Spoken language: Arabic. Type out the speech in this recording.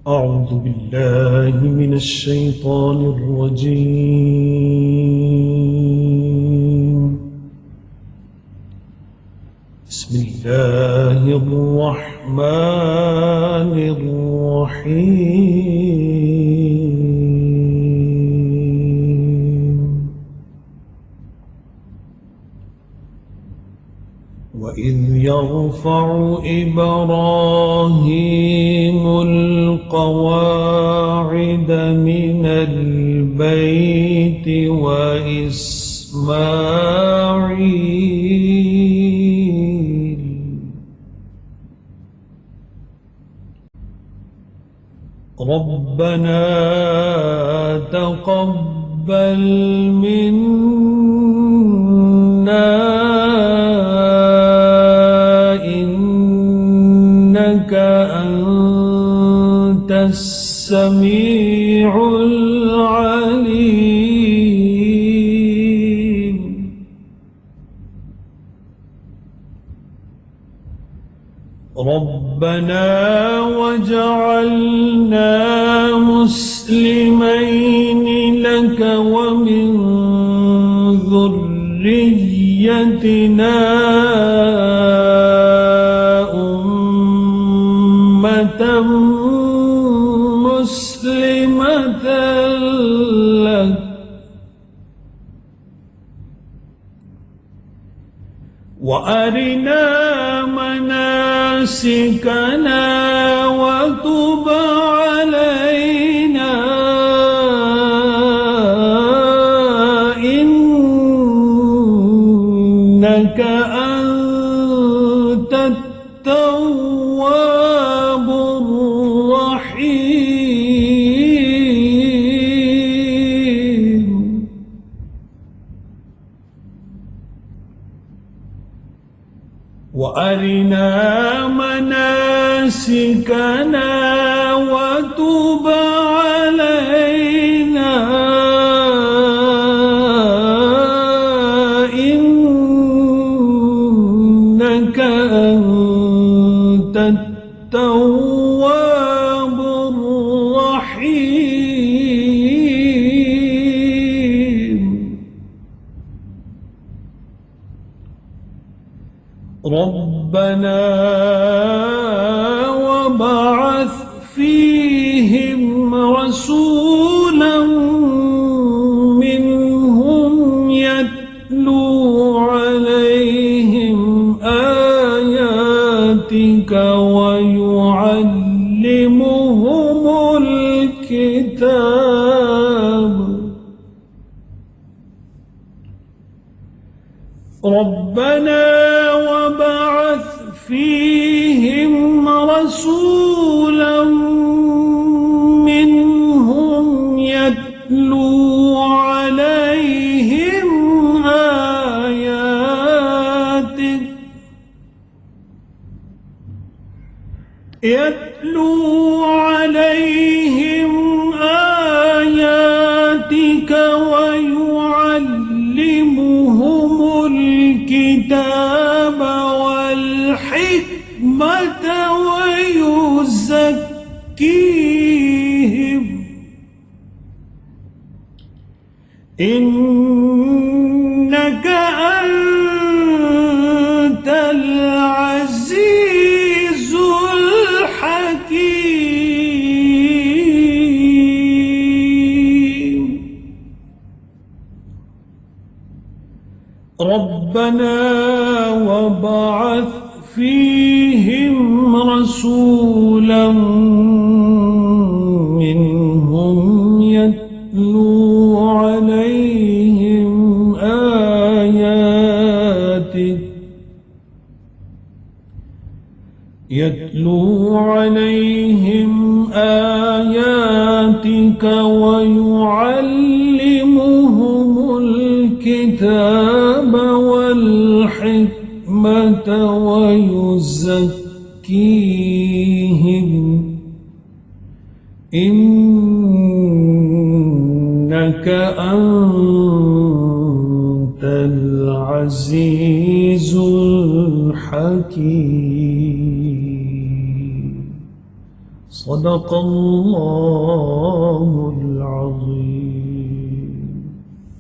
أعوذ بالله من الشيطان الرجيم. بسم الله الرحمن الرحيم. وإذ يرفع إبراهيم القواعد من البيت وإسماعيل ربنا تقبل منا إنك أنت السميع العليم ربنا وجعلنا مسلمين لك ومن ذريتنا أمة مسلمة لك وأرنا مناسكنا وتب علينا إنك أنت التواب الرحيم وأرنا مناسكنا وتب علينا إنك أنت التواب الرحيم ربنا وبعث فيهم رسولا منهم يتلو عليهم آياتك ويعلمهم الكتاب ربنا وبعث فيهم رسولا منهم يتلو عليهم آياتك ويعلمهم الكتاب والحكمة ويزكيهم إنك أنت العزيز الحكيم ربنا وبعث فيهم رسولا منهم يتلو عليهم آياتك ويعلمهم الكتاب والحكمة ويزكيهم إنك أنت العزيز الحكيم. صدق الله